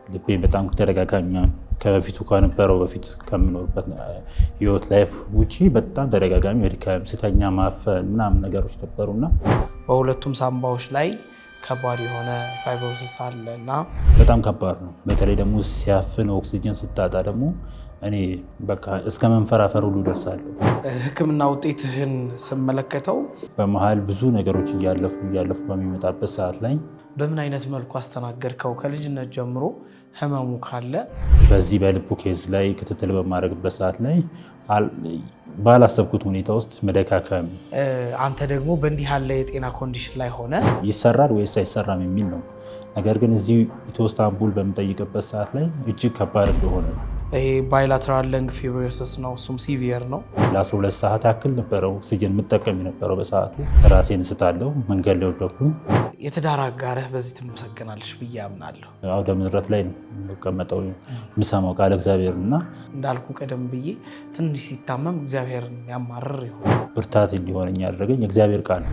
ልቤን በጣም ተደጋጋሚ ከበፊቱ ከነበረው በፊት ከምኖርበት ህይወት ላይፍ ውጪ በጣም ተደጋጋሚ ድካም፣ ስተኛ ማፈን ምናምን ነገሮች ነበሩና በሁለቱም ሳምባዎች ላይ ከባድ የሆነ ፋይብሮሲስ አለና በጣም ከባድ ነው። በተለይ ደግሞ ሲያፍን ኦክሲጅን ስታጣ ደግሞ እኔ በቃ እስከ መንፈራፈር ሁሉ ደርሳለሁ። ህክምና ውጤትህን ስመለከተው በመሃል ብዙ ነገሮች እያለፉ በሚመጣበት ሰዓት ላይ በምን አይነት መልኩ አስተናገድከው? ከልጅነት ጀምሮ ህመሙ ካለ በዚህ በልቡ ኬዝ ላይ ክትትል በማድረግበት ሰዓት ላይ ባላሰብኩት ሁኔታ ውስጥ መደካከም፣ አንተ ደግሞ በእንዲህ ያለ የጤና ኮንዲሽን ላይ ሆነ ይሰራል ወይስ አይሰራም የሚል ነው። ነገር ግን እዚህ ኢስታንቡል በምጠይቅበት ሰዓት ላይ እጅግ ከባድ እንደሆነ ነው። ይሄ ባይላተራል ለንግ ፊብሮሲስ ነው። እሱም ሲቪየር ነው። ለ12 ሰዓት ያክል ነበረው ኦክሲጅን የምጠቀም የነበረው። በሰዓቱ ራሴን ስታለው መንገድ ላይ ወደኩኝ። የትዳር አጋርህ በዚህ ትመሰገናለች ብዬ አምናለሁ። አውደ ምሕረት ላይ ነው የምቀመጠው የምሰማው ቃል እግዚአብሔር እና እንዳልኩ ቀደም ብዬ ትንሽ ሲታመም እግዚአብሔርን የሚያማርር ይሆን ብርታት እንዲሆነኝ ያደረገኝ እግዚአብሔር ቃል ነው።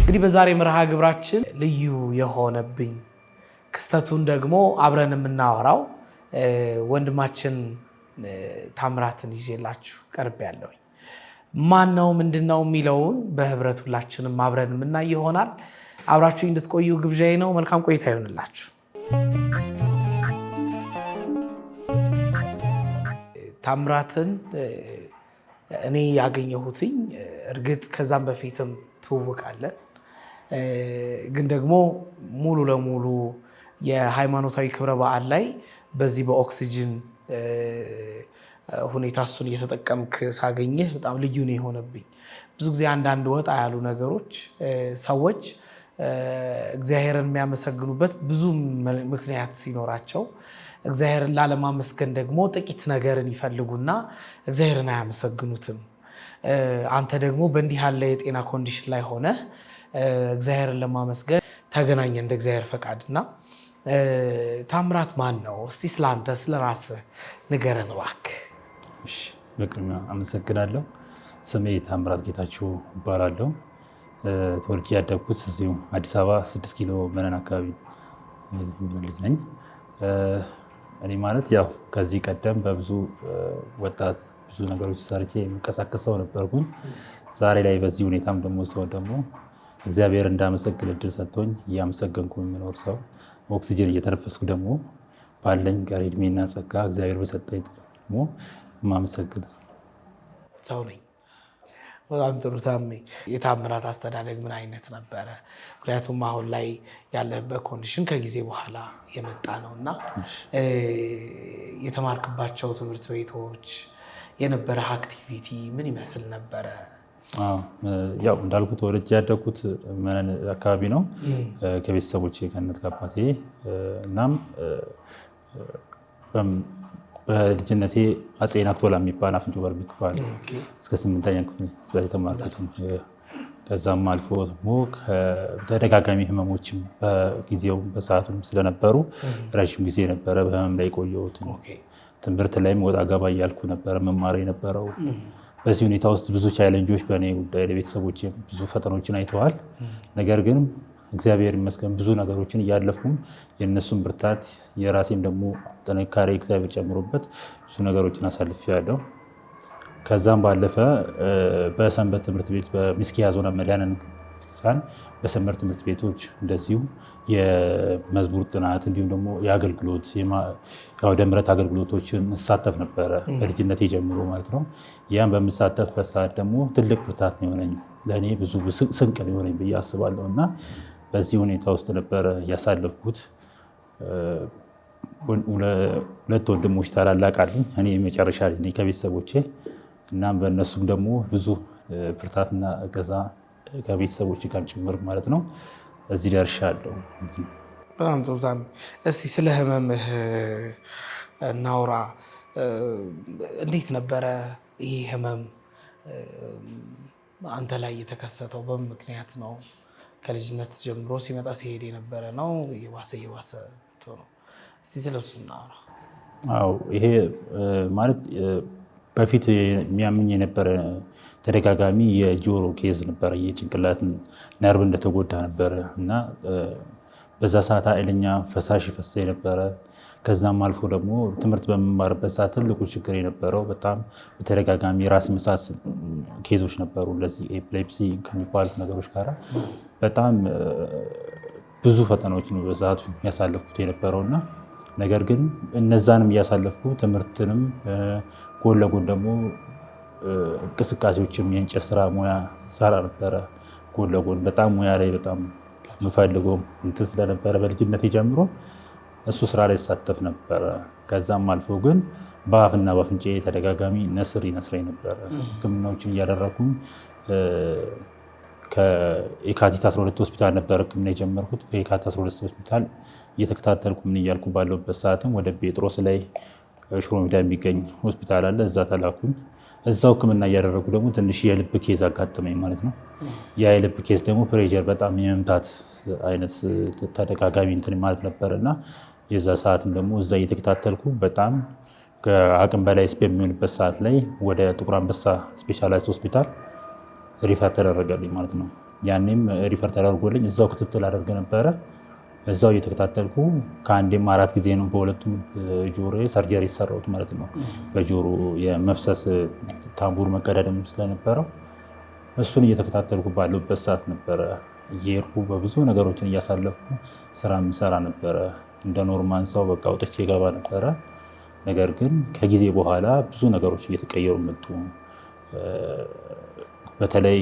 እንግዲህ በዛሬ መርሃ ግብራችን ልዩ የሆነብኝ ክስተቱን ደግሞ አብረን የምናወራው ወንድማችን ታምራትን ይዤላችሁ ቀርብ ያለው ማን ነው ምንድን ነው የሚለውን በህብረት ሁላችንም አብረን የምናይ ይሆናል። አብራችሁ እንድትቆዩ ግብዣዬ ነው። መልካም ቆይታ ይሆንላችሁ። ታምራትን እኔ ያገኘሁትኝ እርግጥ ከዛም በፊትም ትውውቃለን፣ ግን ደግሞ ሙሉ ለሙሉ የሃይማኖታዊ ክብረ በዓል ላይ በዚህ በኦክሲጅን ሁኔታ እሱን እየተጠቀምክ ሳገኘህ በጣም ልዩ ነው የሆነብኝ። ብዙ ጊዜ አንዳንድ ወጣ ያሉ ነገሮች ሰዎች እግዚአብሔርን የሚያመሰግኑበት ብዙ ምክንያት ሲኖራቸው እግዚአብሔርን ላለማመስገን ደግሞ ጥቂት ነገርን ይፈልጉና እግዚአብሔርን አያመሰግኑትም። አንተ ደግሞ በእንዲህ ያለ የጤና ኮንዲሽን ላይ ሆነ እግዚአብሔርን ለማመስገን ተገናኘ እንደ እግዚአብሔር ፈቃድና ታምራት ማን ነው? እስቲ ስለአንተ ስለራስህ ንገረን እባክህ። እሺ፣ በቅድሚያ አመሰግናለሁ። ስሜ ታምራት ጌታቸው እባላለሁ። ተወልጄ ያደግኩት እዚሁ አዲስ አበባ 6 ኪሎ መነን አካባቢ ልጅ ነኝ። እኔ ማለት ያው ከዚህ ቀደም በብዙ ወጣት ብዙ ነገሮች ሰርቼ የምንቀሳቀሰው ነበርኩኝ። ዛሬ ላይ በዚህ ሁኔታም ደግሞ ሰው ደግሞ እግዚአብሔር እንዳመሰግን እድል ሰጥቶኝ እያመሰገንኩ የሚኖር ሰው ኦክሲጅን እየተነፈስኩ ደግሞ ባለኝ ቀሪ እድሜና ጸጋ እግዚአብሔር በሰጠኝ ደግሞ የማመሰግን ሰው ነኝ። በጣም ጥሩ ታሜ፣ የታምራት አስተዳደግ ምን አይነት ነበረ? ምክንያቱም አሁን ላይ ያለበት ኮንዲሽን ከጊዜ በኋላ የመጣ ነው እና የተማርክባቸው ትምህርት ቤቶች የነበረ አክቲቪቲ ምን ይመስል ነበረ? ያው እንዳልኩት ወልጄ ያደግኩት መነን አካባቢ ነው ከቤተሰቦቼ ከእናት ከአባቴ። እናም በልጅነቴ አፄ ናክቶላ የሚባል አፍንጮ በር የሚባል እስከ 8ኛ ክፍል የተማርኩት። ከዛም አልፎ ደግሞ ተደጋጋሚ ህመሞችም በጊዜው በሰዓቱም ስለነበሩ ረዥም ጊዜ ነበረ በህመም ላይ ቆየሁት። ትምህርት ላይም ወጣ ገባ እያልኩ ነበረ መማር የነበረው። በዚህ ሁኔታ ውስጥ ብዙ ቻሌንጆች በእኔ ጉዳይ ለቤተሰቦች ብዙ ፈተናዎችን አይተዋል። ነገር ግን እግዚአብሔር ይመስገን ብዙ ነገሮችን እያለፍኩም የእነሱን ብርታት የራሴን ደግሞ ጥንካሬ እግዚአብሔር ጨምሮበት ብዙ ነገሮችን አሳልፌያለሁ። ከዛም ባለፈ በሰንበት ትምህርት ቤት በሚስኪያ ዞን መድኃኔዓለም በሰንበት ትምህርት ቤቶች እንደዚሁ የመዝሙር ጥናት እንዲሁም ደግሞ የአገልግሎት የአውደ ምሕረት አገልግሎቶችን እሳተፍ ነበረ በልጅነቴ ጀምሮ ማለት ነው። ያን በምሳተፍበት ሰዓት ደግሞ ትልቅ ብርታት ነው የሆነኝ፣ ለእኔ ብዙ ስንቅ ነው የሆነኝ ብዬ አስባለሁ እና በዚህ ሁኔታ ውስጥ ነበረ ያሳለፍኩት። ሁለት ወንድሞች ታላላቅ አሉኝ፣ እኔ የመጨረሻ ልጅ ነኝ ከቤተሰቦቼ። እናም በእነሱም ደግሞ ብዙ ብርታትና እገዛ ከቤተሰቦች ጋር ጭምር ማለት ነው እዚህ ደርሻለሁ። በጣም ጥሩ። እስቲ ስለ ህመምህ እናውራ። እንዴት ነበረ ይህ ህመም አንተ ላይ የተከሰተው? በምን ምክንያት ነው? ከልጅነት ጀምሮ ሲመጣ ሲሄድ የነበረ ነው? የባሰ ነው? እስቲ ስለሱ እናውራ። አዎ፣ ይሄ ማለት በፊት የሚያምኝ የነበረ ተደጋጋሚ የጆሮ ኬዝ ነበረ። የጭንቅላት ነርቭ እንደተጎዳ ነበረ እና በዛ ሰዓት ኃይለኛ ፈሳሽ ይፈሳ የነበረ። ከዛም አልፎ ደግሞ ትምህርት በመማርበት ሰዓት ትልቁ ችግር የነበረው በጣም በተደጋጋሚ ራስ መሳት ኬዞች ነበሩ። ለዚህ ኤፒሌፕሲ ከሚባሉት ነገሮች ጋር በጣም ብዙ ፈተናዎች ነው በዛቱ ያሳለፍኩት የነበረውና ነገር ግን እነዛንም እያሳለፍኩ ትምህርትንም ጎን ለጎን ደግሞ እንቅስቃሴዎችም የእንጨት ስራ ሙያ ሰራ ነበረ። ጎን ለጎን በጣም ሙያ ላይ በጣም የምፈልገው እንትን ስለነበረ በልጅነት ጀምሮ እሱ ስራ ላይ ይሳተፍ ነበረ። ከዛም አልፎ ግን በአፍና በአፍንጫ ተደጋጋሚ ነስር ይነስረኝ ነበረ። ሕክምናዎችን እያደረኩኝ ከየካቲት 12 ሆስፒታል ነበር ሕክምና የጀመርኩት። ከየካቲት 12 ሆስፒታል እየተከታተልኩ ምን እያልኩ ባለሁበት ሰዓትም ወደ ጴጥሮስ ላይ ሽሮ ሜዳ የሚገኝ ሆስፒታል አለ። እዛ ተላኩኝ። እዛው ሕክምና እያደረጉ ደግሞ ትንሽ የልብ ኬዝ አጋጠመኝ ማለት ነው። ያ የልብ ኬዝ ደግሞ ፕሬዠር በጣም የመምታት አይነት ተደጋጋሚ እንትን ማለት ነበር እና የዛ ሰዓትም ደግሞ እዛ እየተከታተልኩ በጣም ከአቅም በላይ በሚሆንበት ሰዓት ላይ ወደ ጥቁር አንበሳ ስፔሻላይዝድ ሆስፒታል ሪፈር ተደረገልኝ ማለት ነው። ያኔም ሪፈር ተደርጎልኝ እዛው ክትትል አደርግ ነበረ። እዛው እየተከታተልኩ ከአንዴም 4 ጊዜ ነው በሁለቱም ጆሮ ሰርጀሪ ሰራሁት ማለት ነው። በጆሮ የመፍሰስ ታምቡር መቀዳደም ስለነበረው እሱን እየተከታተልኩ ባለበት ሰዓት ነበረ እየሄድኩ በብዙ ነገሮችን እያሳለፍኩ ስራ የምሰራ ነበረ። እንደ ኖርማል ሰው በቃ ወጥቼ ገባ ነበረ። ነገር ግን ከጊዜ በኋላ ብዙ ነገሮች እየተቀየሩ መጡ። በተለይ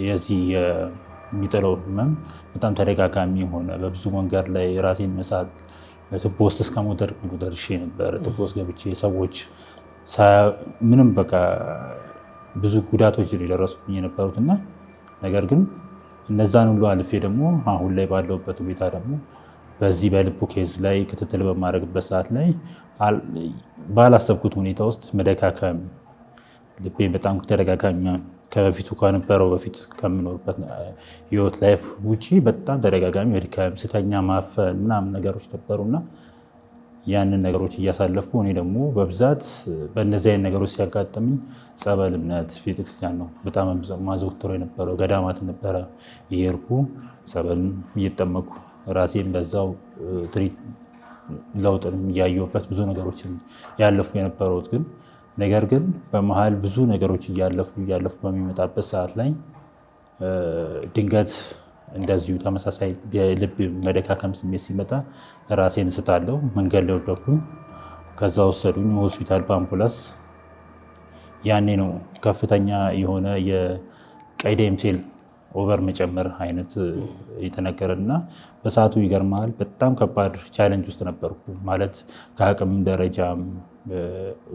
የዚህ የሚጥለው ህመም በጣም ተደጋጋሚ የሆነ በብዙ መንገድ ላይ ራሴን መሳት ቱቦ ውስጥ እስከ መውደቅ ደርሼ ነበር። ቱቦ ውስጥ ገብቼ ሰዎች ምንም በቃ ብዙ ጉዳቶች የደረሱብኝ የነበሩት እና ነገር ግን እነዛን ሁሉ አልፌ ደግሞ አሁን ላይ ባለሁበት ሁኔታ ደግሞ በዚህ በልቡ ኬዝ ላይ ክትትል በማድረግበት ሰዓት ላይ ባላሰብኩት ሁኔታ ውስጥ መደካከም ልቤን በጣም ተደጋጋሚ ከበፊቱ ከነበረው በፊት ከምኖርበት ህይወት ላይፍ ውጪ በጣም ተደጋጋሚ መድከም፣ ስተኛ ማፈን ምናምን ነገሮች ነበሩና ያንን ነገሮች እያሳለፍኩ እኔ ደግሞ በብዛት በእነዚህ አይነት ነገሮች ሲያጋጥምኝ ጸበል፣ እምነት፣ ቤተክርስቲያን ነው በጣም ማዘውተሮ የነበረው። ገዳማት ነበረ እየሄድኩ ጸበልን እየጠመኩ ራሴን በዛው ትሪት ለውጥንም እያየሁበት ብዙ ነገሮችን ያለፍኩ የነበረውት ግን ነገር ግን በመሀል ብዙ ነገሮች እያለፉ በሚመጣበት ሰዓት ላይ ድንገት እንደዚሁ ተመሳሳይ የልብ መደካከም ስሜት ሲመጣ ራሴን ስታለው መንገድ ላይ ወደኩኝ። ከዛ ወሰዱኝ ሆስፒታል በአምቡላንስ። ያኔ ነው ከፍተኛ የሆነ የቀይ ደም ሴል ኦቨር መጨመር አይነት የተነገረና በሰዓቱ ይገርማል በጣም ከባድ ቻሌንጅ ውስጥ ነበርኩ። ማለት ከአቅም ደረጃም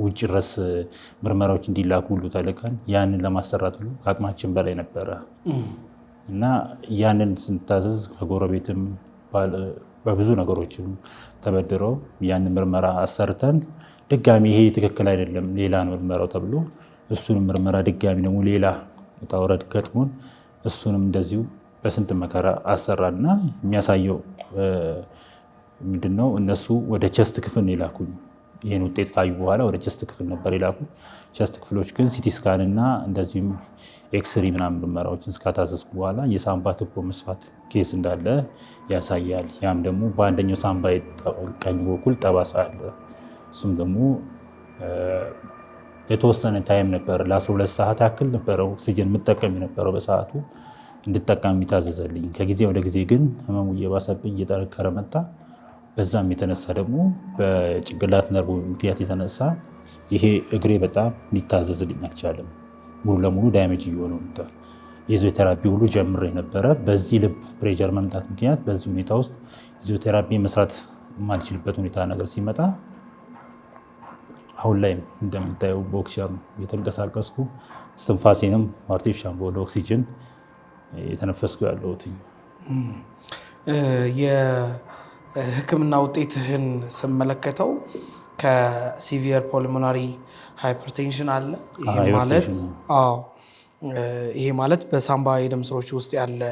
ውጭ ድረስ ምርመራዎች እንዲላኩ ሁሉ ተልከን ያንን ለማሰራት ሁሉ ከአቅማችን በላይ ነበረ እና ያንን ስንታዘዝ ከጎረቤትም በብዙ ነገሮችም ተበድረው ያንን ምርመራ አሰርተን ድጋሚ ይሄ ትክክል አይደለም ሌላ ምርመራው ተብሎ እሱንም ምርመራ ድጋሚ ደግሞ ሌላ ውጣ ውረድ ገጥሞን እሱንም እንደዚሁ በስንት መከራ አሰራና የሚያሳየው ምንድነው እነሱ ወደ ቸስት ክፍል ይላኩኝ። ይህን ውጤት ካዩ በኋላ ወደ ቸስት ክፍል ነበር ይላኩ። ቸስት ክፍሎች ግን ሲቲ ስካን እና እንደዚሁም ኤክስሪ ምናምን ምርመራዎችን እስካታዘዝኩ በኋላ የሳምባ ቱቦ መስፋት ኬስ እንዳለ ያሳያል። ያም ደግሞ በአንደኛው ሳምባ ቀኝ በኩል ጠባሳ አለ። እሱም ደግሞ የተወሰነ ታይም ነበር ለ12 ሰዓት ያክል ነበረ ኦክሲጅን የምጠቀም የነበረው በሰዓቱ እንድጠቀም የሚታዘዘልኝ። ከጊዜ ወደ ጊዜ ግን ህመሙ እየባሰብኝ እየጠነከረ መጣ። በዛም የተነሳ ደግሞ በጭንቅላት ነርቭ ምክንያት የተነሳ ይሄ እግሬ በጣም ሊታዘዝልኝ አልቻለም። ሙሉ ለሙሉ ዳሜጅ እየሆነ መጥቷል። የፊዚዮቴራፒ ሁሉ ጀምሬ ነበረ። በዚህ ልብ ፕሬዠር መምጣት ምክንያት በዚህ ሁኔታ ውስጥ ፊዚዮቴራፒ መስራት የማልችልበት ሁኔታ ነገር ሲመጣ አሁን ላይ እንደምታየው በኦክሲጅን የተንቀሳቀስኩ እስትንፋሴንም አርቲፊሻል በሆነ ኦክሲጅን የተነፈስኩ ያለሁት። የህክምና ውጤትህን ስመለከተው ከሲቪየር ፖልሞናሪ ሃይፐርቴንሽን አለ። ይሄ ማለት በሳምባ የደም ስሮች ውስጥ ያለ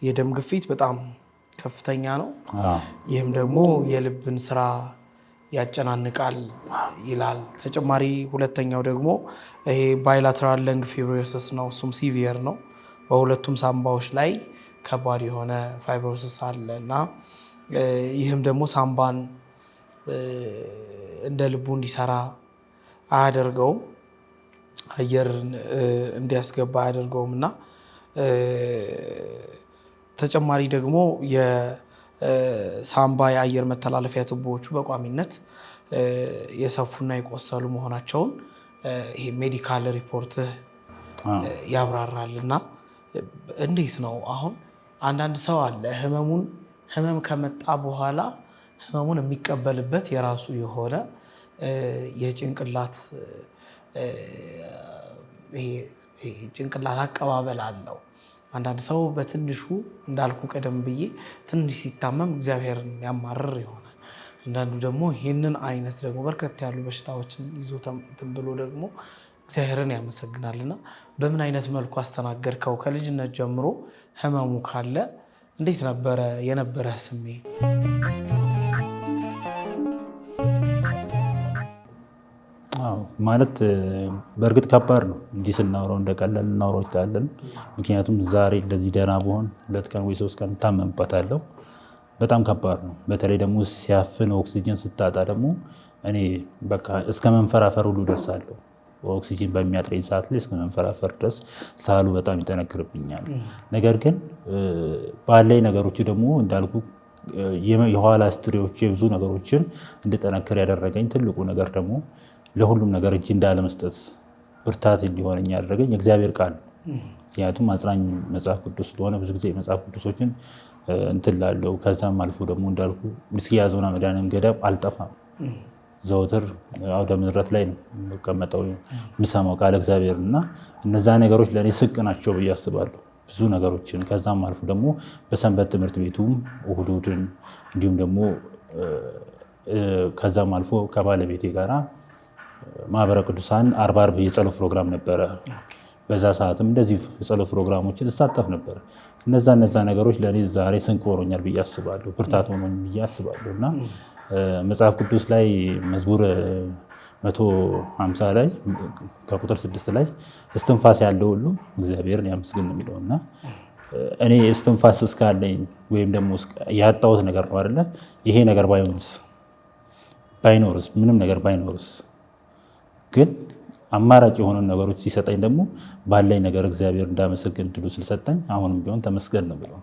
የደም ግፊት በጣም ከፍተኛ ነው። ይህም ደግሞ የልብን ስራ ያጨናንቃል ይላል። ተጨማሪ ሁለተኛው ደግሞ ይሄ ባይላተራል ለንግ ፊብሮሲስ ነው። እሱም ሲቪየር ነው። በሁለቱም ሳምባዎች ላይ ከባድ የሆነ ፋይብሮሲስ አለ እና ይህም ደግሞ ሳምባን እንደ ልቡ እንዲሰራ አያደርገውም፣ አየር እንዲያስገባ አያደርገውም እና ተጨማሪ ደግሞ የሳምባ የአየር መተላለፊያ ቱቦዎቹ በቋሚነት የሰፉና የቆሰሉ መሆናቸውን ይሄ ሜዲካል ሪፖርትህ ያብራራል። እና እንዴት ነው አሁን አንዳንድ ሰው አለ ህመም ከመጣ በኋላ ህመሙን የሚቀበልበት የራሱ የሆነ የጭንቅላት አቀባበል አለው። አንዳንድ ሰው በትንሹ እንዳልኩ ቀደም ብዬ ትንሽ ሲታመም እግዚአብሔርን ያማርር ይሆናል። አንዳንዱ ደግሞ ይህንን አይነት ደግሞ በርከት ያሉ በሽታዎችን ይዞ ብሎ ደግሞ እግዚአብሔርን ያመሰግናልና በምን አይነት መልኩ አስተናገድከው? ከልጅነት ጀምሮ ህመሙ ካለ እንዴት ነበረ የነበረህ ስሜት? ማለት በእርግጥ ከባድ ነው። እንዲህ ስናወራው እንደቀላል እናወራው ይችላለን። ምክንያቱም ዛሬ እንደዚህ ደህና ብሆን 2 ቀን ወይ 3 ቀን ታመምበታለሁ። በጣም ከባድ ነው። በተለይ ደግሞ ሲያፍን ኦክሲጅን ስታጣ ደግሞ እኔ በቃ እስከ መንፈራፈር ሁሉ ደርሳለሁ። ኦክሲጅን በሚያጥረኝ ሰዓት ላይ እስከ መንፈራፈር ድረስ ሳሉ በጣም ይጠነክርብኛል። ነገር ግን ባለኝ ነገሮች ደግሞ እንዳልኩ የኋላ ስትሪዎች የብዙ ነገሮችን እንድጠነክር ያደረገኝ ትልቁ ነገር ደግሞ ለሁሉም ነገር እጅ እንዳለመስጠት ብርታት እንዲሆነኝ ያደረገኝ የእግዚአብሔር ቃል። ምክንያቱም አጽናኝ መጽሐፍ ቅዱስ ስለሆነ ብዙ ጊዜ መጽሐፍ ቅዱሶችን እንትን ላለው ከዛም አልፎ ደግሞ እንዳልኩ ምስኪያ ዞና መድኃኔዓለም ገዳም አልጠፋም። ዘወትር አውደ ምሕረት ላይ ነው የምቀመጠው የምሰማው ቃል እግዚአብሔር እና እነዛ ነገሮች ለእኔ ስቅ ናቸው ብዬ አስባለሁ። ብዙ ነገሮችን ከዛም አልፎ ደግሞ በሰንበት ትምህርት ቤቱም እሑድን እንዲሁም ደግሞ ከዛም አልፎ ከባለቤቴ ጋራ ማህበረ ቅዱሳን 40 የጸሎት ፕሮግራም ነበረ። በዛ ሰዓትም እንደዚህ የጸሎት ፕሮግራሞችን እሳተፍ ነበር። እነዛ ነገሮች ለእኔ ዛሬ ስንቅ ሆኖኛል ብዬ አስባለሁ፣ ብርታት ሆኖኝ ብዬ አስባለሁ እና መጽሐፍ ቅዱስ ላይ መዝሙር 150 ላይ ከቁጥር 6 ላይ እስትንፋስ ያለው ሁሉ እግዚአብሔርን ያመስግን ነው የሚለው እና እኔ እስትንፋስ እስካለኝ ወይም ደግሞ ያጣሁት ነገር ነው አይደለ? ይሄ ነገር ባይኖርስ ምንም ነገር ባይኖርስ ግን አማራጭ የሆኑ ነገሮች ሲሰጠኝ ደግሞ ባለኝ ነገር እግዚአብሔር እንዳመሰግን እድሉ ስለሰጠኝ አሁንም ቢሆን ተመስገን ነው ብለው።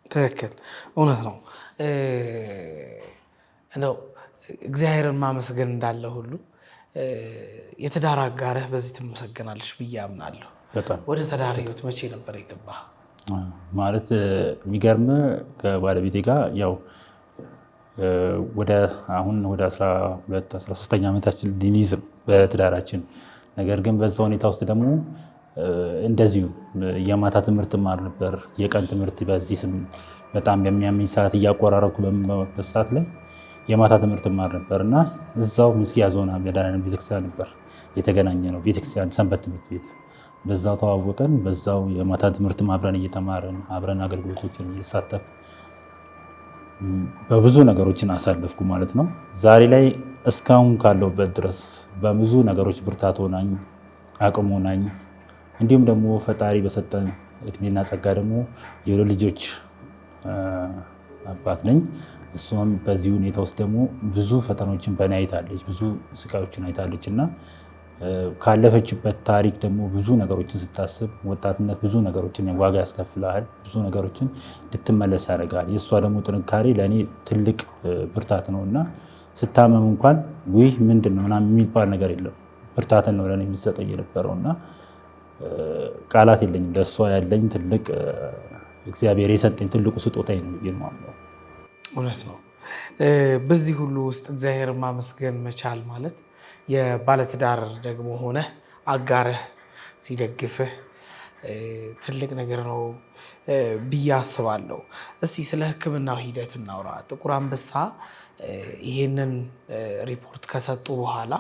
ትክክል፣ እውነት ነው። እንደው እግዚአብሔርን ማመስገን እንዳለ ሁሉ የትዳር አጋርህ በዚህ ትመሰገናለች ብዬ አምናለሁ። ወደ ትዳር ህይወት መቼ ነበር የገባህ? ማለት የሚገርም ከባለቤቴ ጋር ያው አሁን ወደ 12-13ኛ ዓመታችን ሊይዝ በትዳራችን። ነገር ግን በዛ ሁኔታ ውስጥ ደግሞ እንደዚሁ የማታ ትምህርት ማር ነበር፣ የቀን ትምህርት በዚህ በጣም በሚያመኝ ሰዓት እያቆራረኩ በምበት ሰዓት ላይ የማታ ትምህርት ማር ነበር እና እዛው ምስኪያ ዞና መድኃኔዓለም ቤተክርስቲያን ነበር የተገናኘ ነው። ቤተክርስቲያን ሰንበት ትምህርት ቤት በዛው ተዋወቀን። በዛው የማታ ትምህርት አብረን እየተማርን አብረን አገልግሎቶችን እየተሳተፍ በብዙ ነገሮችን አሳለፍኩ ማለት ነው። ዛሬ ላይ እስካሁን ካለሁበት ድረስ በብዙ ነገሮች ብርታት ሆናኝ፣ አቅም ሆናኝ፣ እንዲሁም ደግሞ ፈጣሪ በሰጠን እድሜና ጸጋ ደግሞ የሁለት ልጆች አባት ነኝ። እሷም በዚህ ሁኔታ ውስጥ ደግሞ ብዙ ፈተናዎችን በእኔ አይታለች፣ ብዙ ስቃዮችን አይታለች እና ካለፈችበት ታሪክ ደግሞ ብዙ ነገሮችን ስታስብ ወጣትነት ብዙ ነገሮችን ዋጋ ያስከፍልሃል፣ ብዙ ነገሮችን እንድትመለስ ያደርጋል። የእሷ ደግሞ ጥንካሬ ለእኔ ትልቅ ብርታት ነው እና ስታመም እንኳን ውይ ምንድን ነው ምናምን የሚባል ነገር የለም፣ ብርታትን ነው ለእኔ የሚሰጠኝ የነበረው እና ቃላት የለኝም። ለእሷ ያለኝ ትልቅ እግዚአብሔር የሰጠኝ ትልቁ ስጦታ ነው የማምነው። እውነት ነው። በዚህ ሁሉ ውስጥ እግዚአብሔር ማመስገን መቻል ማለት የባለትዳር ደግሞ ሆነ አጋርህ ሲደግፍህ ትልቅ ነገር ነው ብዬ አስባለሁ። እስቲ ስለ ሕክምናው ሂደት እናውራ። ጥቁር አንበሳ ይሄንን ሪፖርት ከሰጡ በኋላ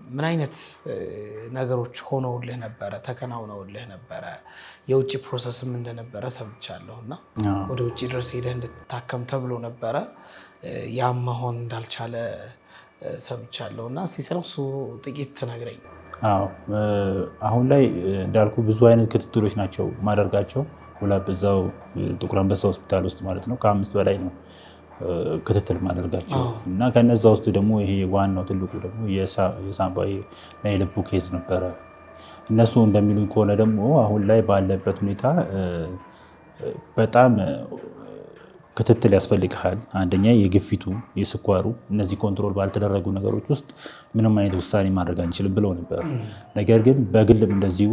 ምን አይነት ነገሮች ሆነውልህ ነበረ? ተከናውነውልህ ነበረ? የውጭ ፕሮሰስም እንደነበረ ሰምቻለሁ እና ወደ ውጭ ድረስ ሄደህ እንድትታከም ተብሎ ነበረ። ያም መሆን እንዳልቻለ ሰምቻለሁ እና ሲሰሩ ጥቂት ትነግረኝ። አሁን ላይ እንዳልኩ ብዙ አይነት ክትትሎች ናቸው ማደርጋቸው በዛው ጥቁር አንበሳ ሆስፒታል ውስጥ ማለት ነው። ከ5 በላይ ነው ክትትል ማደርጋቸው እና ከነዛ ውስጥ ደግሞ ይሄ ዋናው ትልቁ ደግሞ የሳምባዬ እና የልቡ ኬዝ ነበረ። እነሱ እንደሚሉኝ ከሆነ ደግሞ አሁን ላይ ባለበት ሁኔታ በጣም ክትትል ያስፈልግሃል። አንደኛ የግፊቱ፣ የስኳሩ እነዚህ ኮንትሮል ባልተደረጉ ነገሮች ውስጥ ምንም አይነት ውሳኔ ማድረግ አንችልም ብለው ነበር። ነገር ግን በግልም እንደዚሁ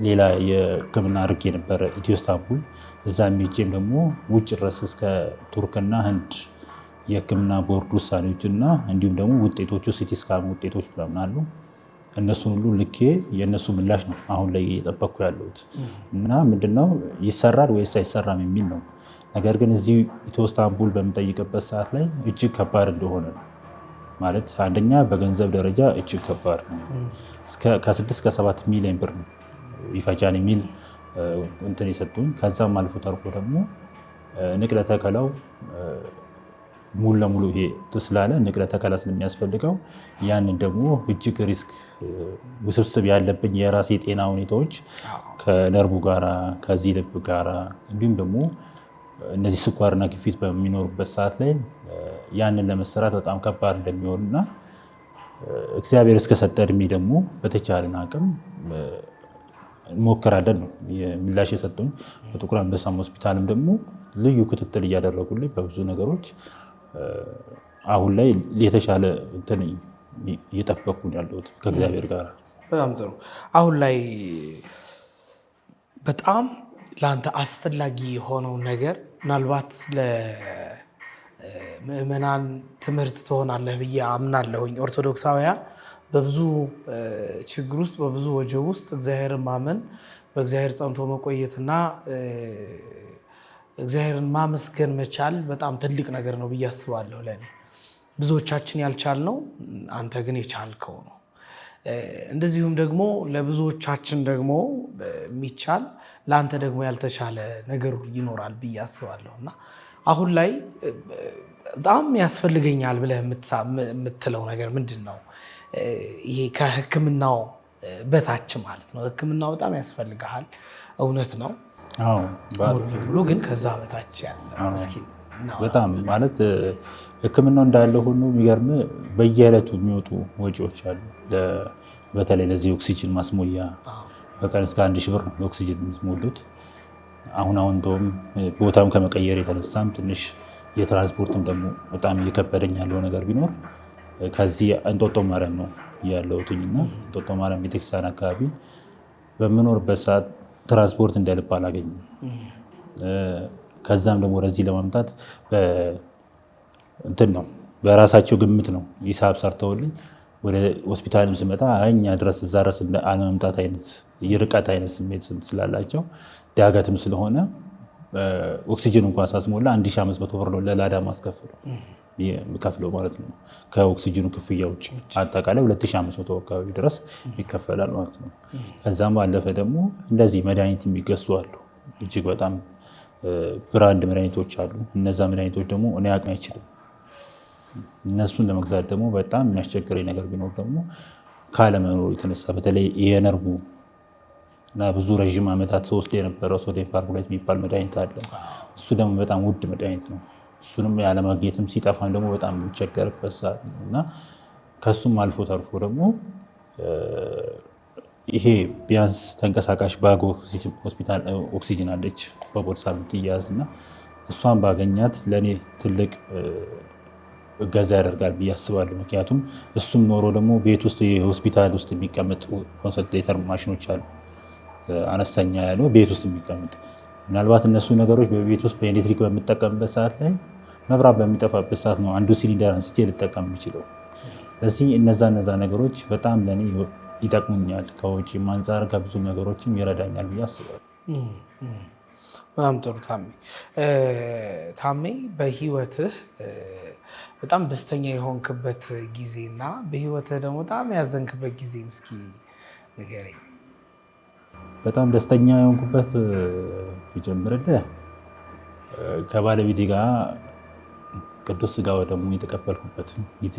ሌላ የሕክምና አድርጌ የነበረ ኢትዮ ኢስታንቡል እዛ ሄጄም ደግሞ ውጭ ድረስ እስከ ቱርክና ህንድ የሕክምና ቦርድ ውሳኔዎች እና እንዲሁም ደግሞ ውጤቶቹ ሲቲ ስካን ውጤቶች ምናምን አሉ። እነሱን ሁሉ ልኬ የእነሱ ምላሽ ነው አሁን ላይ እየጠበቅኩ ያለሁት እና ምንድነው ይሰራል ወይስ አይሰራም የሚል ነው። ነገር ግን እዚህ ኢትዮ ኢስታንቡል በምጠይቅበት ሰዓት ላይ እጅግ ከባድ እንደሆነ ነው ማለት አንደኛ በገንዘብ ደረጃ እጅግ ከባድ ነው። ከ6 እስከ 7 ሚሊዮን ብር ነው ይፈጃል የሚል እንትን የሰጡኝ። ከዛም አልፎ ተርፎ ደግሞ ንቅለ ተከላው ሙሉ ለሙሉ ይሄ ስላለ ንቅለ ተከላ ስለሚያስፈልገው ያንን ደግሞ እጅግ ሪስክ ውስብስብ ያለብኝ የራሴ የጤና ሁኔታዎች ከነርቡ ጋራ ከዚህ ልብ ጋራ እንዲሁም ደግሞ እነዚህ ስኳርና ግፊት በሚኖሩበት ሰዓት ላይ ያንን ለመሰራት በጣም ከባድ እንደሚሆንና እግዚአብሔር እስከሰጠ እድሜ ደግሞ በተቻለን አቅም እንሞክራለን ነው ምላሽ የሰጡኝ። በጥቁር አንበሳ ሆስፒታልም ደግሞ ልዩ ክትትል እያደረጉልኝ በብዙ ነገሮች አሁን ላይ የተሻለ እንትን እየጠበቅኩ ያለሁት ከእግዚአብሔር ጋር። በጣም ጥሩ። አሁን ላይ በጣም ለአንተ አስፈላጊ የሆነው ነገር ምናልባት ለምዕመናን ትምህርት ትሆናለህ ብዬ አምናለሁኝ። ኦርቶዶክሳውያን በብዙ ችግር ውስጥ በብዙ ወጀብ ውስጥ እግዚአብሔርን ማመን በእግዚአብሔር ጸንቶ መቆየትና እግዚአብሔርን ማመስገን መቻል በጣም ትልቅ ነገር ነው ብዬ አስባለሁ። ለእኔ ብዙዎቻችን ያልቻልነው አንተ ግን የቻልከው ነው። እንደዚሁም ደግሞ ለብዙዎቻችን ደግሞ የሚቻል ለአንተ ደግሞ ያልተቻለ ነገር ይኖራል ብዬ አስባለሁ እና አሁን ላይ በጣም ያስፈልገኛል ብለህ የምትለው ነገር ምንድን ነው? ይሄ ከሕክምናው በታች ማለት ነው። ሕክምናው በጣም ያስፈልግሃል፣ እውነት ነው ብሎ ግን ከዛ በታች ያለ እስኪ በጣም ማለት ሕክምናው እንዳለ ሆኖ የሚገርም በየዕለቱ የሚወጡ ወጪዎች አሉ። በተለይ ለዚህ ኦክሲጅን ማስሞያ በቀን እስከ 1,000 ብር ነው ኦክሲጅን የሚሞሉት። አሁን እንደውም ቦታም ከመቀየር የተነሳም ትንሽ የትራንስፖርትም ደግሞ በጣም እየከበደኝ ያለው ነገር ቢኖር ከዚህ እንጦጦ ማርያም ነው ያለሁትና እንጦጦ ማርያም ቤተክርስቲያን አካባቢ በምኖርበት ሰዓት ትራንስፖርት እንደልብ አላገኝም። ከዛም ደግሞ ወደዚህ ለማምጣት እንትን ነው በራሳቸው ግምት ነው ሂሳብ ሰርተውልኝ ወደ ሆስፒታልም ስመጣ እኛ ድረስ እዛ ድረስ አለመምጣት አይነት የርቀት አይነት ስሜት ስላላቸው ዳገትም ስለሆነ ኦክሲጅን እንኳን ሳስሞላ 1500 ብር ነው ለላዳ ከፍለው ማለት ነው። ከኦክሲጅኑ ክፍያ ውጭ አጠቃላይ 2500 አካባቢ ድረስ ይከፈላል ማለት ነው። ከዛም ባለፈ ደግሞ እንደዚህ መድኃኒት የሚገዙ አሉ። እጅግ በጣም ብራንድ መድኃኒቶች አሉ። እነዛ መድኃኒቶች ደግሞ እኔ አቅሜ አይችልም። እነሱን ለመግዛት ደግሞ በጣም የሚያስቸግረኝ ነገር ቢኖር ደግሞ ካለመኖሩ የተነሳ በተለይ የነርቡ እና ብዙ ረዥም ዓመታት ወስድ የነበረው ሶዲየም ፐርኩሌት የሚባል መድኃኒት አለ። እሱ ደግሞ በጣም ውድ መድኃኒት ነው። እሱንም ያለማግኘትም ሲጠፋም ደግሞ በጣም የሚቸገርበት ሰዓት ነው እና ከሱም አልፎ ተርፎ ደግሞ ይሄ ቢያንስ ተንቀሳቃሽ ባግ ሆስፒታል ኦክሲጅን አለች በቦርሳ የምትያዝ እና እሷን ባገኛት ለእኔ ትልቅ እገዛ ያደርጋል ብዬ አስባለሁ። ምክንያቱም እሱም ኖሮ ደግሞ ቤት ውስጥ የሆስፒታል ውስጥ የሚቀመጥ ኮንሰንትሬተር ማሽኖች አሉ፣ አነስተኛ ያለው ቤት ውስጥ የሚቀመጥ ምናልባት እነሱ ነገሮች በቤት ውስጥ በኤሌክትሪክ በምጠቀምበት ሰዓት ላይ መብራት በሚጠፋበት ሰዓት ነው አንዱ ሲሊንደር አንስቼ ልጠቀም የሚችለው። ስለዚህ እነዛ ነገሮች በጣም ለእኔ ይጠቅሙኛል። ከውጭም አንጻር ከብዙ ነገሮችም ይረዳኛል ብዬ አስባለሁ። በጣም ጥሩ ታሜ፣ በህይወትህ በጣም ደስተኛ የሆንክበት ጊዜና በህይወትህ ደግሞ በጣም ያዘንክበት ጊዜን እስኪ ንገረኝ። በጣም ደስተኛ የሆንኩበት ቢጀምርልህ ከባለቤቴ ጋር ቅዱስ ሥጋ ወደሙ የተቀበልኩበትን ጊዜ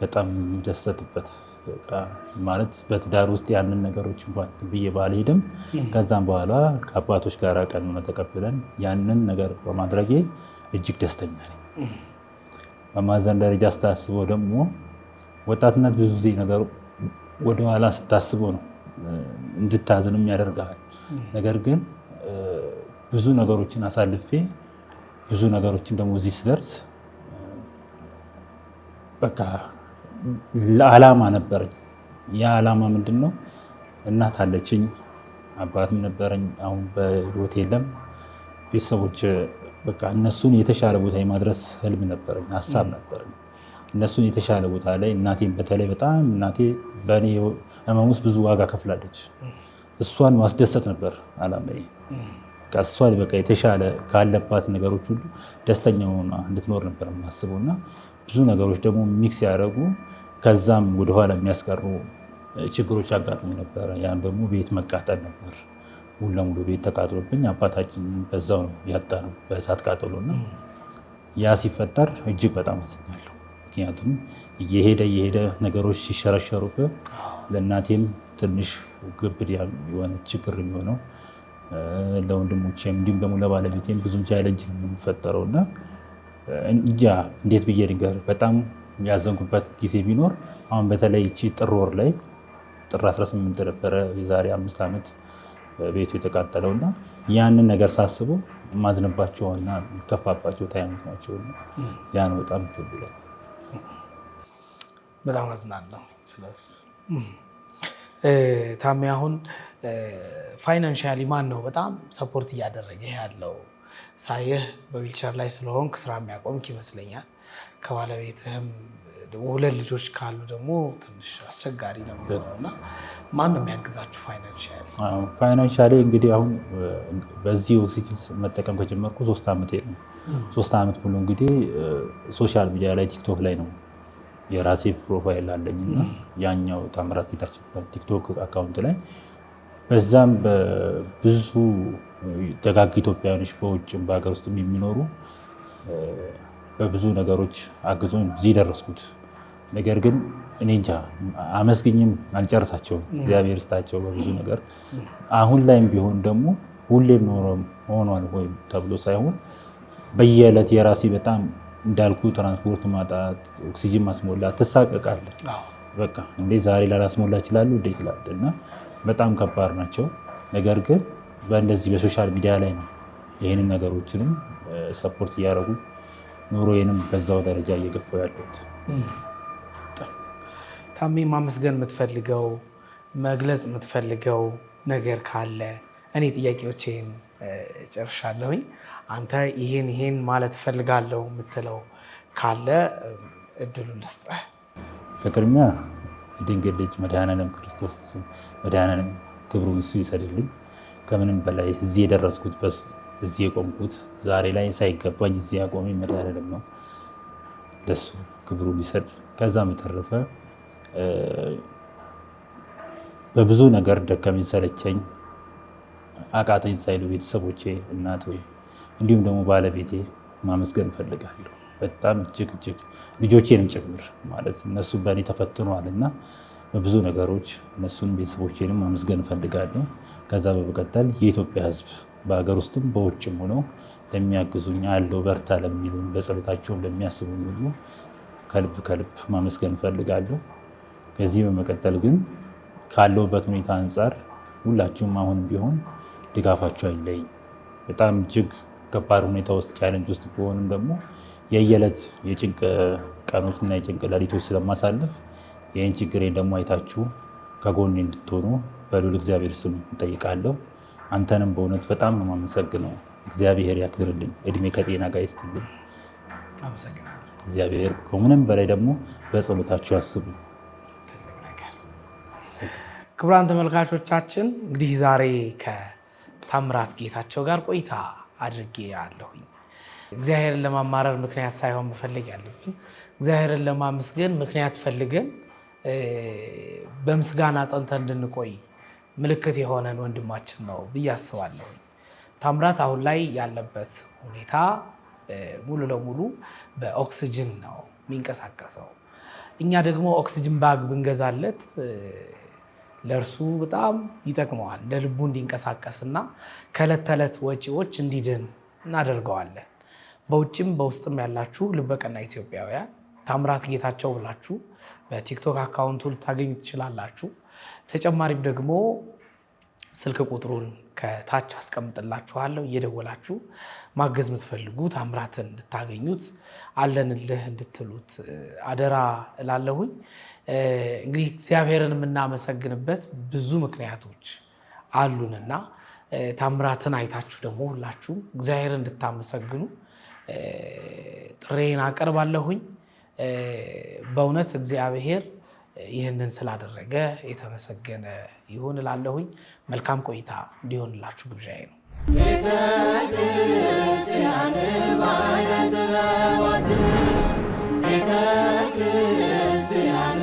በጣም ደሰትበት ማለት በትዳር ውስጥ ያንን ነገሮች እንኳን ብዬ ባልሄድም ከዛም በኋላ ከአባቶች ጋር ቀኑን ተቀብለን ያንን ነገር በማድረጌ እጅግ ደስተኛ ነኝ። በማዘን ደረጃ ስታስበው ደግሞ ወጣትነት ብዙ ጊዜ ነገሩ ወደኋላ ስታስበው ነው እንድታዝንም ያደርጋል። ነገር ግን ብዙ ነገሮችን አሳልፌ ብዙ ነገሮችን ደግሞ እዚህ ስደርስ በቃ ለዓላማ ነበረኝ። ያ ዓላማ ምንድን ነው? እናት አለችኝ፣ አባትም ነበረኝ። አሁን በህይወት የለም። ቤተሰቦች በቃ እነሱን የተሻለ ቦታ የማድረስ ህልም ነበረኝ፣ ሀሳብ ነበረኝ። እነሱን የተሻለ ቦታ ላይ እናቴን በተለይ በጣም እናቴ በእኔ ህመም ውስጥ ብዙ ዋጋ ከፍላለች። እሷን ማስደሰት ነበር ዓላማዬ። እሷን በቃ የተሻለ ካለባት ነገሮች ሁሉ ደስተኛ ሆና እንድትኖር ነበር የማስበው እና ብዙ ነገሮች ደግሞ ሚክስ ያደረጉ ከዛም ወደኋላ የሚያስቀሩ ችግሮች አጋጥሞኝ ነበረ። ያም ደግሞ ቤት መቃጠል ነበር። ሙሉ ለሙሉ ቤት ተቃጥሎብኝ አባታችን በዛው ነው ያጣነው በእሳት ቃጠሎና ያ ሲፈጠር እጅግ በጣም አዝኛለሁ። ምክንያቱም እየሄደ ነገሮች ሲሸረሸሩብህ ለእናቴም ትንሽ ግብድ የሆነ ችግር የሚሆነው ለወንድሞቼም እንዲሁም ደግሞ ለባለቤቴም ብዙ ቻሌንጅ የሚፈጠረው እና እንጃ እንዴት ብዬ ልንገር። በጣም ያዘንኩበት ጊዜ ቢኖር አሁን በተለይ እቺ ጥር ወር ላይ ጥር 18 ነበረ የዛሬ 5 ዓመት ቤቱ የተቃጠለው እና ያንን ነገር ሳስበው የማዝንባቸውና የሚከፋባቸው ታይሞች ናቸው። ያ ነው በጣም ትብለኝ። በጣም አዝናለሁ። ስለዚህ ታሜ አሁን ፋይናንሻሊ ማን ነው በጣም ሰፖርት እያደረገ ያለው? ሳየህ በዊልቸር ላይ ስለሆንክ ስራ የሚያቆምክ ይመስለኛል። ከባለቤትህም 2 ልጆች ካሉ ደግሞ ትንሽ አስቸጋሪ ነው የሚሆነው እና ማን ነው የሚያግዛችሁ ፋይናንሻሊ? ፋይናንሻሊ እንግዲህ አሁን በዚህ ኦክሲጅን መጠቀም ከጀመርኩ 3 ዓመቴ ነው። 3 ዓመት ሙሉ እንግዲህ ሶሻል ሚዲያ ላይ ቲክቶክ ላይ ነው የራሴ ፕሮፋይል አለኝና ያኛው ታምራት ጌታቸው ቲክቶክ አካውንት ላይ በዛም በብዙ ደጋግ ኢትዮጵያውያኖች በውጭም በሀገር ውስጥም የሚኖሩ በብዙ ነገሮች አግዞኝ እዚህ ደረስኩት። ነገር ግን እኔ እንጃ አመስግኝም አልጨርሳቸውም። እግዚአብሔር ይስጣቸው በብዙ ነገር። አሁን ላይም ቢሆን ደግሞ ሁሌም ሆኗል ወይ ተብሎ ሳይሆን በየዕለት የራሴ በጣም እንዳልኩ ትራንስፖርት ማጣት፣ ኦክሲጅን ማስሞላት ትሳቀቃለህ። በቃ እንዴ ዛሬ ላላስሞላ ይችላሉ እንዴ ይችላል እና በጣም ከባድ ናቸው። ነገር ግን በእንደዚህ በሶሻል ሚዲያ ላይ ነው ይህንን ነገሮችንም ሰፖርት እያደረጉ ኑሮዬንም በዛው ደረጃ እየገፋው ያሉት። ታሜ ማመስገን የምትፈልገው መግለጽ የምትፈልገው ነገር ካለ? እኔ ጥያቄዎቼን ጨርሻለሁኝ። አንተ ይሄን ማለት ፈልጋለሁ የምትለው ካለ እድሉን ልስጥህ። በቅድሚያ ድንግል ልጅ መድኃኔዓለም ክርስቶስ መድኃኔዓለም ክብሩን እሱ ይሰድልኝ። ከምንም በላይ እዚህ የደረስኩት እዚህ የቆምኩት ዛሬ ላይ ሳይገባኝ እዚህ ያቆመኝ መድኃኔዓለም ነው። ለሱ ክብሩን ይሰድ። ከዛም የተረፈ በብዙ ነገር ደከመኝ ሰለቸኝ አቃተኝ ሳይሉ ቤተሰቦቼ፣ እናቴ እንዲሁም ደግሞ ባለቤቴ ማመስገን እፈልጋለሁ። በጣም እጅግ ልጆቼንም ጭምር ማለት እነሱ በእኔ ተፈትነዋል እና በብዙ ነገሮች እነሱን ቤተሰቦቼንም ማመስገን እፈልጋለሁ። ከዛ በመቀጠል የኢትዮጵያ ሕዝብ በሀገር ውስጥም በውጭም ሆነው ለሚያግዙኝ አለው በርታ ለሚሉን በጸሎታቸውን ለሚያስቡኝ ሁሉ ከልብ ማመስገን እፈልጋለሁ። ከዚህ በመቀጠል ግን ካለውበት ሁኔታ አንጻር ሁላችሁም አሁንም ቢሆን ድጋፋችሁ አይለይ። በጣም እጅግ ከባድ ሁኔታ ውስጥ ቻሌንጅ ውስጥ ቢሆንም ደግሞ የየዕለት የጭንቅ ቀኖችና የጭንቅ ሌሊቶች ስለማሳልፍ ይህን ችግሬን ደግሞ አይታችሁ ከጎኔ እንድትሆኑ በልዑል እግዚአብሔር ስም እንጠይቃለሁ። አንተንም በእውነት በጣም ነው የማመሰግነው። እግዚአብሔር ያክብርልኝ፣ እድሜ ከጤና ጋር ይስጥልኝ። እግዚአብሔር ከምንም በላይ ደግሞ በጸሎታችሁ አስቡ። ክቡራን ተመልካቾቻችን እንግዲህ ዛሬ ከታምራት ጌታቸው ጋር ቆይታ አድርጌ ያለሁኝ እግዚአብሔርን ለማማረር ምክንያት ሳይሆን መፈለግ ያለብን እግዚአብሔርን ለማመስገን ምክንያት ፈልገን በምስጋና ጸንተን እንድንቆይ ምልክት የሆነን ወንድማችን ነው ብዬ አስባለሁ። ታምራት አሁን ላይ ያለበት ሁኔታ ሙሉ ለሙሉ በኦክሲጅን ነው የሚንቀሳቀሰው። እኛ ደግሞ ኦክሲጅን ባግ ብንገዛለት ለእርሱ በጣም ይጠቅመዋል፣ እንደ ልቡ እንዲንቀሳቀስና ከዕለት ተዕለት ወጪዎች እንዲድን እናደርገዋለን። በውጭም በውስጥም ያላችሁ ልበቀና ኢትዮጵያውያን ታምራት ጌታቸው ብላችሁ በቲክቶክ አካውንቱ ልታገኙ ትችላላችሁ። ተጨማሪም ደግሞ ስልክ ቁጥሩን ከታች አስቀምጥላችኋለሁ። እየደወላችሁ ማገዝ የምትፈልጉ ታምራትን እንድታገኙት አለንልህ እንድትሉት አደራ እላለሁኝ። እንግዲህ እግዚአብሔርን የምናመሰግንበት ብዙ ምክንያቶች አሉንና ታምራትን አይታችሁ ደግሞ ሁላችሁ እግዚአብሔርን እንድታመሰግኑ ጥሬን አቀርባለሁኝ። በእውነት እግዚአብሔር ይህንን ስላደረገ የተመሰገነ ይሁን እላለሁኝ። መልካም ቆይታ እንዲሆንላችሁ ግብዣዬ ነው። ቤተ ክርስቲያን ቤተ ክርስቲያን